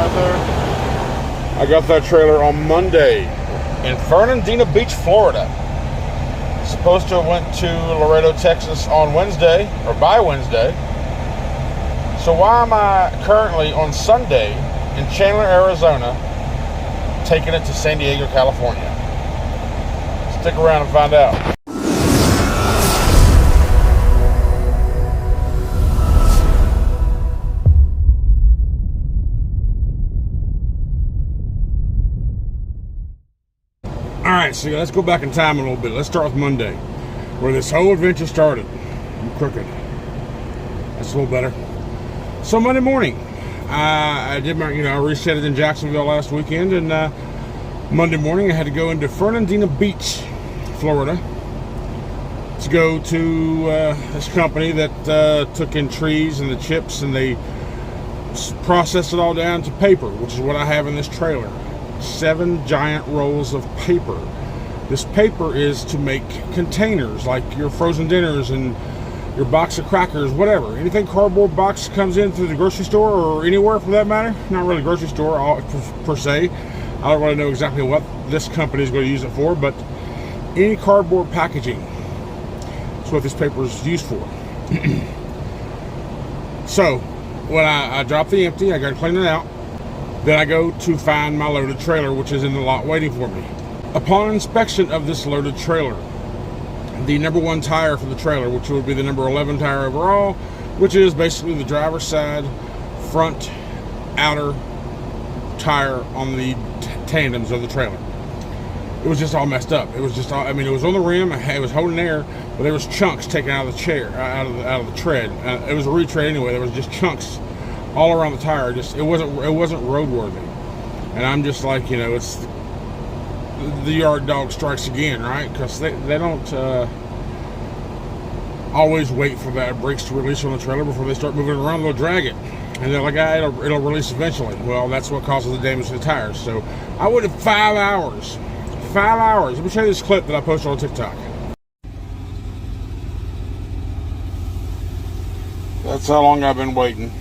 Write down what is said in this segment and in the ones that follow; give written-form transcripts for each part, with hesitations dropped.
right there. I got that trailer on Monday in Fernandina Beach, Florida. Supposed to have went to Laredo, Texas on Wednesday, or by Wednesday. So why am I currently on Sunday in Chandler, Arizona, taking it to San Diego, California? Stick around and find out. Alright, so let's go back in time a little bit. Let's start with Monday, where this whole adventure started. I'm crooked. That's a little better. So Monday morning, I did my, I reset it in Jacksonville last weekend, and Monday morning I had to go into Fernandina Beach, Florida, to go to this company that took in trees and the chips, and they processed it all down to paper, which is what I have in this trailer. 7 giant rolls of paper. This paper is to make containers like your frozen dinners and your box of crackers, whatever. Anything cardboard box comes in through the grocery store or anywhere for that matter. Not really grocery store per se. I don't really know exactly what this company is going to use it for, but any cardboard packaging is what this paper is used for. So when I drop the empty, I got to clean it out. Then I go to find my loaded trailer, which is in the lot waiting for me. Upon inspection of this loaded trailer, the number 1 tire for the trailer, which would be the number 11 tire overall, which is basically the driver's side front outer tire on the tandems of the trailer. It was just all messed up. It was just all, it was on the rim, it was holding air, but there was chunks taken out of the chair, out of the tread. It was a retread anyway. There was just chunks all around the tire. Just it wasn't roadworthy. And I'm just like, it's the yard dog strikes again, right? Because they don't always wait for that brakes to release on the trailer before they start moving it around. They'll drag it, and they're like, it'll release eventually. Well, that's what causes the damage to the tires. So I waited 5 hours. 5 hours. Let me show you this clip that I posted on TikTok. That's how long I've been waiting.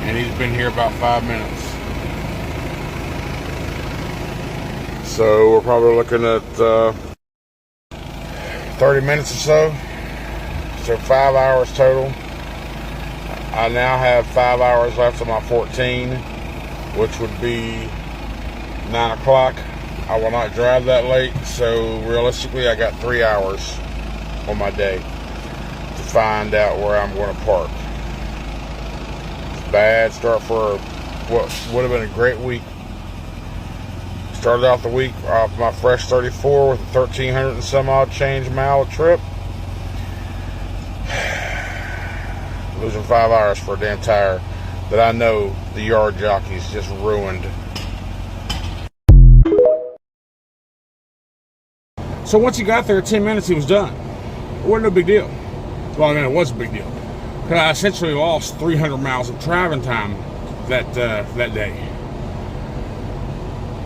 And he's been here about 5 minutes. So we're probably looking at 30 minutes or so. So 5 hours total. I now have 5 hours left of my 14, which would be 9 o'clock. I will not drive that late, so realistically I got 3 hours on my day to find out where I'm going to park. Bad start for what would have been a great week. Started off the week off my fresh 34 with a 1,300 and some odd change mile trip. Losing 5 hours for a damn tire that I know the yard jockey's just ruined. So once he got there, 10 minutes, he was done. It wasn't no big deal. Well, it was a big deal. Because I essentially lost 300 miles of driving time that day.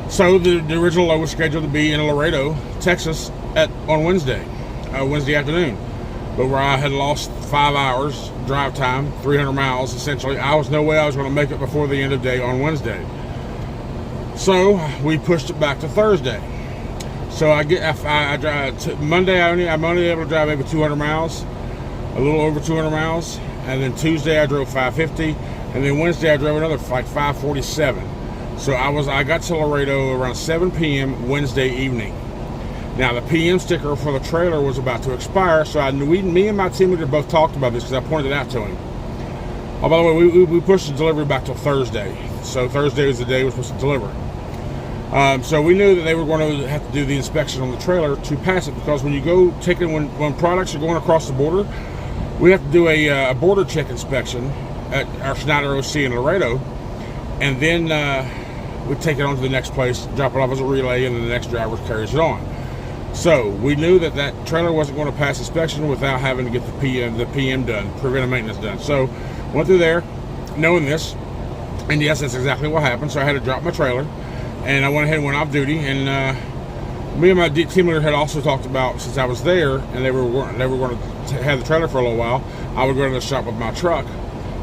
So the original load was scheduled to be in Laredo, Texas on Wednesday afternoon. But where I had lost 5 hours drive time, 300 miles essentially, I was no way I was going to make it before the end of day on Wednesday. So we pushed it back to Thursday. So I drive Monday. I'm only able to drive maybe 200 miles, a little over 200 miles. And then Tuesday I drove 550, and then Wednesday I drove another like 547. So I got to Laredo around 7 p.m. Wednesday evening. Now the PM sticker for the trailer was about to expire, so me and my team leader both talked about this because I pointed it out to him. Oh, by the way, we pushed the delivery back till Thursday. So Thursday was the day we were supposed to deliver. So we knew that they were going to have to do the inspection on the trailer to pass it, because when you go when products are going across the border, we have to do a border check inspection at our Schneider OC in Laredo, and then we take it on to the next place, drop it off as a relay, and then the next driver carries it on. So we knew that trailer wasn't going to pass inspection without having to get the PM done, preventive maintenance done. So went through there knowing this, and yes, that's exactly what happened. So I had to drop my trailer, and I went ahead and went off duty, and me and my team leader had also talked about, since I was there and they were going to have the trailer for a little while, I would go to the shop with my truck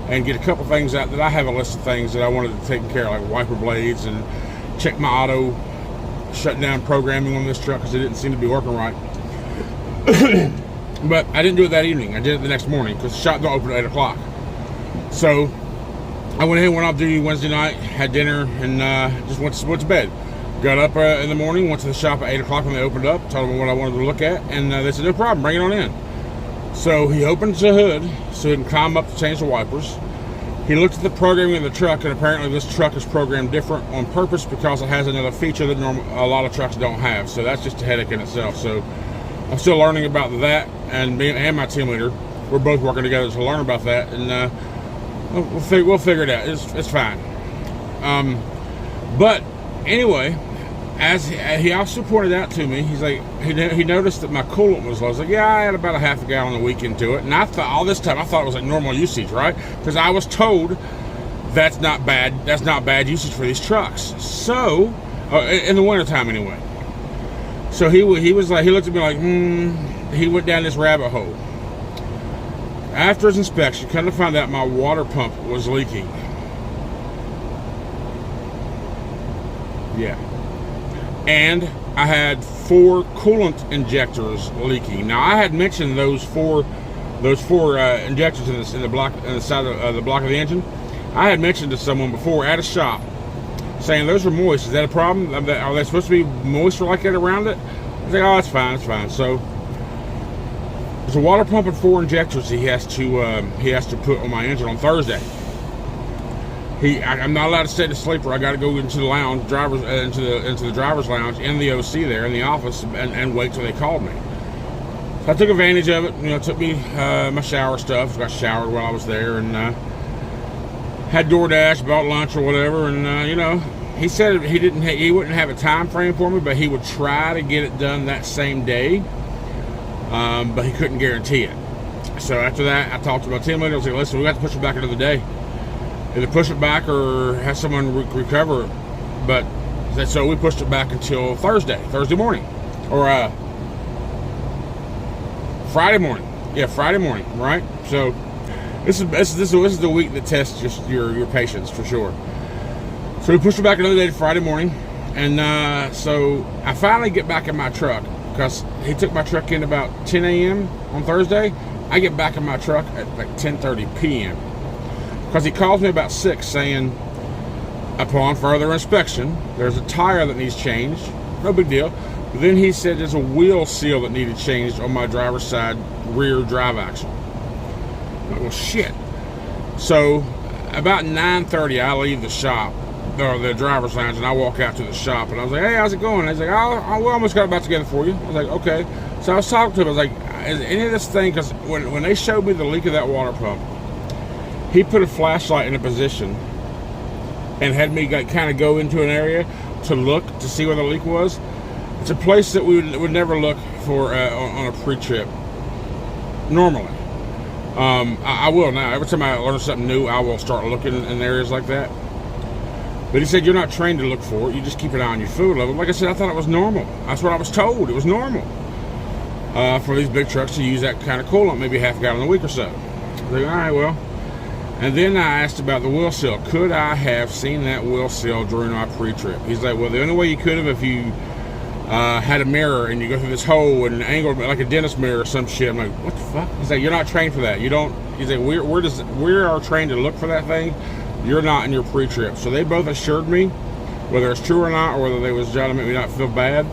and get a couple things out that I have a list of things that I wanted to take care of, like wiper blades, and check my auto shutdown programming on this truck because it didn't seem to be working right. But I didn't do it that evening. I did it the next morning because the shop don't open at 8 o'clock. So I went ahead and went off duty Wednesday night, had dinner, and just went to bed. Got up in the morning, went to the shop at 8 o'clock when they opened up, told them what I wanted to look at, and they said, no problem, bring it on in. So he opens the hood so he can climb up to change the wipers. He looked at the programming of the truck, and apparently this truck is programmed different on purpose because it has another feature that a lot of trucks don't have. So that's just a headache in itself. So I'm still learning about that, and me and my team leader, we're both working together to learn about that, and we'll figure it out. It's fine. But anyway, as he also pointed out to me, he's like, he noticed that my coolant was low. I was like, yeah, I had about a half a gallon a week into it, and I thought all this time I thought it was like normal usage, right? Because I was told that's not bad. That's not bad usage for these trucks. So in the wintertime anyway. So he was like, he looked at me like, he went down this rabbit hole. After his inspection, come to find out my water pump was leaking. Yeah. And I had 4 coolant injectors leaking. Now I had mentioned those four injectors in the block, in the side of the block of the engine. I had mentioned to someone before at a shop, saying those are moist. Is that a problem? Are they supposed to be moisture like that around it? I was like, oh, it's fine, it's fine. So there's a water pump and 4 injectors he has to put on my engine on Thursday. I'm not allowed to stay in the sleeper. I got to go into the lounge, into the driver's lounge in the OC there in the office and wait till they called me. So I took advantage of it. You know, took me my shower stuff. Got showered while I was there, and had DoorDash, bought lunch or whatever. And you know, he said he wouldn't have a time frame for me, but he would try to get it done that same day. But he couldn't guarantee it. So after that, I talked to my team leader. I was like, listen, we got to push it back another day. Either push it back or have someone recover it. But so we pushed it back until Thursday morning, or Friday morning. Yeah, Friday morning, right? So this is the week that tests just your patience for sure. So we pushed it back another day to Friday morning, and so I finally get back in my truck because he took my truck in about 10 a.m. on Thursday. I get back in my truck at like 10:30 p.m. because he calls me about 6 saying, upon further inspection, there's a tire that needs changed. No big deal. But then he said there's a wheel seal that needed changed on my driver's side rear drive axle. I'm like, well, shit. So about 9:30, I leave the shop, or the driver's lounge, and I walk out to the shop, and I was like, hey, how's it going? He's like, oh, we almost got it back together for you. I was like, okay. So I was talking to him. I was like, is any of this thing, because when they showed me the leak of that water pump, he put a flashlight in a position and had me kind of go into an area to look to see where the leak was. It's a place that we would never look for on a pre-trip normally. I will now. Every time I learn something new, I will start looking in areas like that. But he said, you're not trained to look for it. You just keep an eye on your fluid level. Like I said, I thought it was normal. That's what I was told. It was normal for these big trucks to use that kind of coolant, maybe half a gallon a week or so. I was like, all right, well. And then I asked about the wheel seal. Could I have seen that wheel seal during our pre-trip? He's like, well, the only way you could have if you had a mirror and you go through this hole and angled like a dentist mirror or some shit. I'm like, what the fuck? He's like, you're not trained for that. You don't. He's like, we are trained to look for that thing. You're not in your pre-trip. So they both assured me, whether it's true or not, or whether they was trying to make me not feel bad,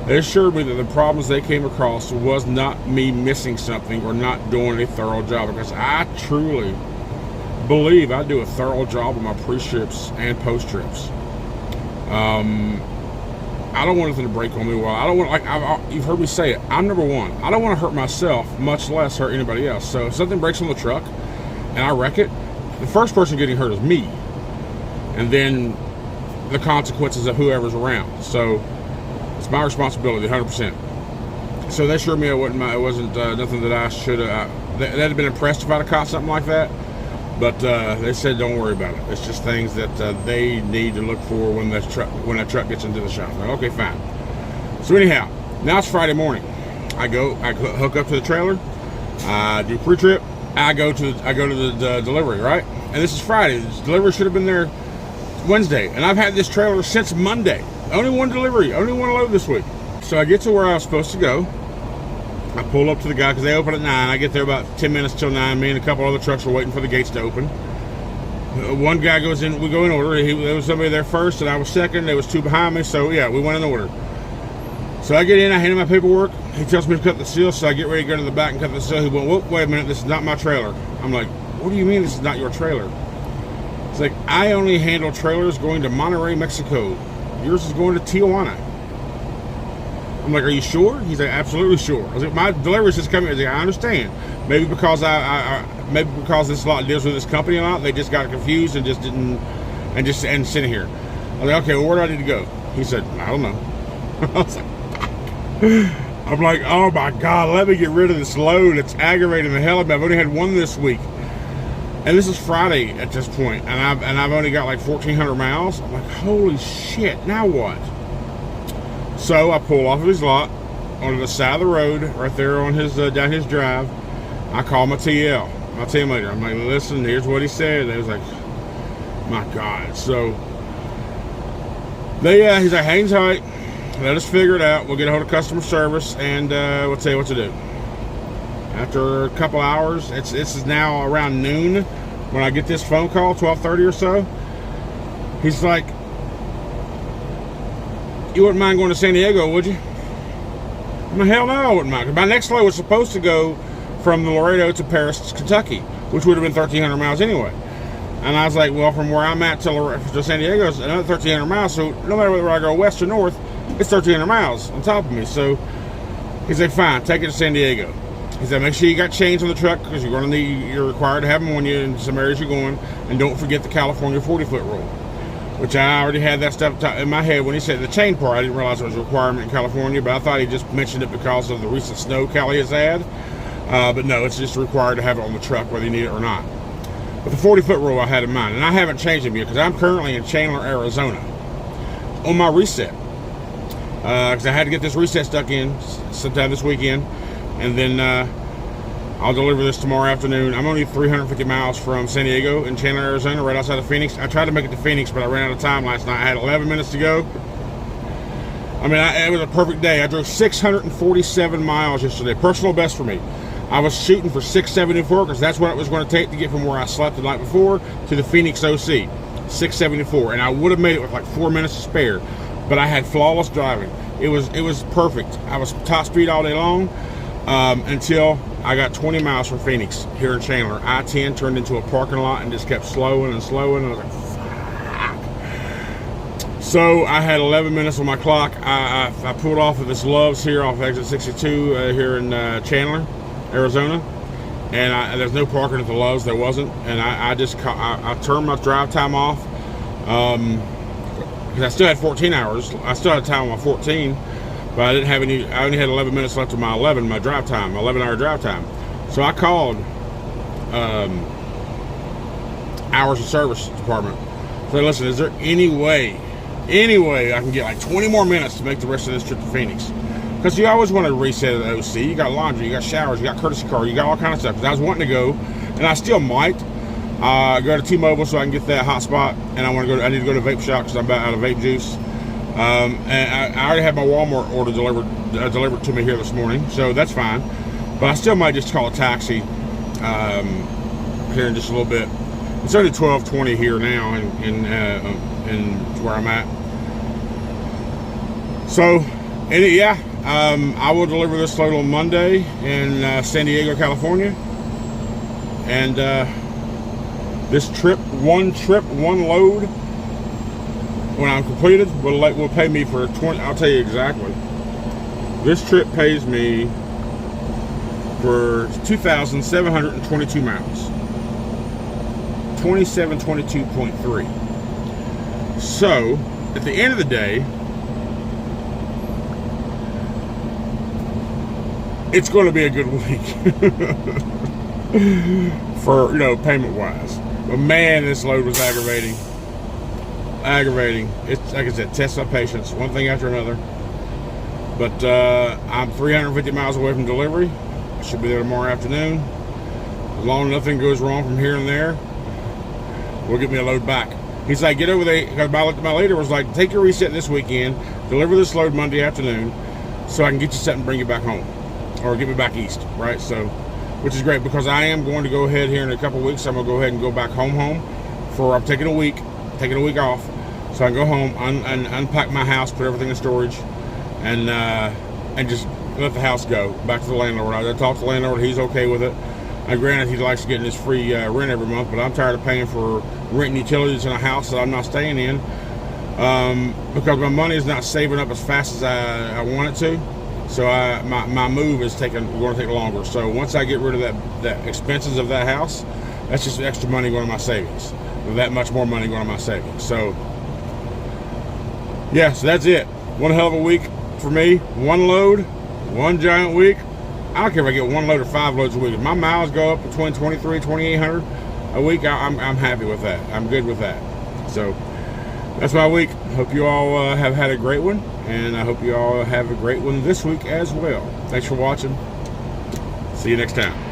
they assured me that the problems they came across was not me missing something or not doing a thorough job, because I truly believe I do a thorough job of my pre-trips and post-trips. I don't want anything to break on me. Well, I don't want, you've heard me say it, I'm number one. I don't want to hurt myself, much less hurt anybody else. So if something breaks on the truck and I wreck it, the first person getting hurt is me, and then the consequences of whoever's around. So it's my responsibility, 100%. So they assured me it wasn't nothing that I should have. They'd have been impressed if I'd have caught something like that. But they said, don't worry about it. It's just things that they need to look for when that truck gets into the shop. Like, okay, fine. So anyhow, now it's Friday morning. I hook up to the trailer. I do pre-trip. I go to the delivery, right? and this is Friday. This delivery should have been there Wednesday, and I've had this trailer since Monday. Only one delivery, only one load this week. So I get to where I was supposed to go. I pull up to the guy because they open at 9. I get there about 10 minutes till 9. Me and a couple other trucks are waiting for the gates to open. One guy goes in, we go in order. There was somebody there first, and I was second. There was 2 behind me, so yeah, we went in order. So I get in, I hand him my paperwork. He tells me to cut the seal, so I get ready to go to the back and cut the seal. He went, whoa, wait a minute, this is not my trailer. I'm like, what do you mean this is not your trailer? It's like, I only handle trailers going to Monterrey, Mexico. Yours is going to Tijuana. I'm like, are you sure? He's like, absolutely sure. I was like, my delivery's just coming. I was like, I understand. Maybe because maybe because this lot deals with this company a lot, they just got confused and just didn't, and sitting here. I was like, okay, well, where do I need to go? He said, I don't know. I was like, I'm like, oh my God, let me get rid of this load. It's aggravating the hell out of me. I've only had one this week. And this is Friday at this point, and I've only got like 1,400 miles. I'm like, holy shit, now what? So I pull off of his lot onto the side of the road, right there on his down his drive. I call my TL, my team leader. I'm like, listen, here's what he said. They was like, my God. So he's like, hang tight, let us figure it out. We'll get a hold of customer service, and we'll tell you what to do. After a couple hours, this is now around noon when I get this phone call, 12:30 or so. He's like, you wouldn't mind going to San Diego, would you? I'm like, hell no, I wouldn't mind. My next load was supposed to go from Laredo to Paris, Kentucky, which would have been 1,300 miles anyway. And I was like, well, from where I'm at to San Diego is another 1,300 miles, so no matter whether I go west or north, it's 1,300 miles on top of me. So he's like, fine, take it to San Diego. He said, make sure you got chains on the truck because you're required to have them when you're in some areas you're going, and don't forget the California 40-foot rule, which I already had that stuff in my head when he said the chain part. I didn't realize it was a requirement in California, but I thought he just mentioned it because of the recent snow Cali has had. But no, it's just required to have it on the truck whether you need it or not. But the 40-foot rule I had in mind, and I haven't changed them yet because I'm currently in Chandler, Arizona on my reset. Because I had to get this reset stuck in sometime this weekend, and then I'll deliver this tomorrow afternoon. I'm only 350 miles from San Diego in Chandler, Arizona, right outside of Phoenix. I tried to make it to Phoenix, but I ran out of time last night. I had 11 minutes to go. I mean, it was a perfect day. I drove 647 miles yesterday, personal best for me. I was shooting for 674 because that's what it was going to take to get from where I slept the night before to the Phoenix OC, 674, and I would have made it with like 4 minutes to spare, but I had flawless driving. It was perfect. I was top speed all day long until I got 20 miles from Phoenix here in Chandler. I-10 turned into a parking lot and just kept slowing and slowing, and I was like, fuck. So I had 11 minutes on my clock. I pulled off of this Love's here off exit 62 here in Chandler, Arizona, and there's no parking at the Love's. There wasn't, and I turned my drive time off because I still had 14 hours. I still had time on my 14, but I didn't have any. I only had 11 minutes left of my 11 drive time, my 11-hour drive time. So I called hours of service department. So listen, is there any way I can get like 20 more minutes to make the rest of this trip to Phoenix? Because you always want to reset at the OC. You got laundry, you got showers, you got courtesy car, you got all kind of stuff. Because I was wanting to go, and I still might go to T-Mobile so I can get that hotspot. And I need to go to vape shop because I'm about out of vape juice. And I already had my Walmart order delivered to me here this morning, so that's fine. But I still might just call a taxi here in just a little bit. It's only 12:20 here now in where I'm at. So, I will deliver this load on Monday in San Diego, California. And this one load, when I'm completed, will pay me for 20. I'll tell you exactly. This trip pays me for 2,722 miles. 2722.3. So, at the end of the day, it's going to be a good week for, payment wise. But man, this load was aggravating. It's like I said, test my patience, one thing after another. But I'm 350 miles away from delivery. I should be there tomorrow afternoon. As long as nothing goes wrong from here and there, we'll get me a load back. He's like, get over there, because my leader was like, take your reset this weekend, deliver this load Monday afternoon, so I can get you something and bring you back home, or get me back east, right? So, which is great, because I am going to go ahead here in a couple of weeks. I'm going to go ahead and go back home I'm taking a week off, so I can go home, unpack my house, put everything in storage, and just let the house go back to the landlord. I talked to the landlord, he's okay with it. Granted, he likes getting his free rent every month, but I'm tired of paying for rent and utilities in a house that I'm not staying in, because my money is not saving up as fast as I want it to. So my move is going to take longer. So once I get rid of that expenses of that house, that's just extra money going to my savings. That much more money going to my savings. So yeah, so that's it. One hell of a week for me. One load, one giant week. I don't care if I get one load or 5 loads a week. If my miles go up between 2,300 and 2,800 a week, I'm happy with that. I'm good with that. So that's my week. Hope you all have had a great one, and I hope you all have a great one this week as well. Thanks for watching. See you next time.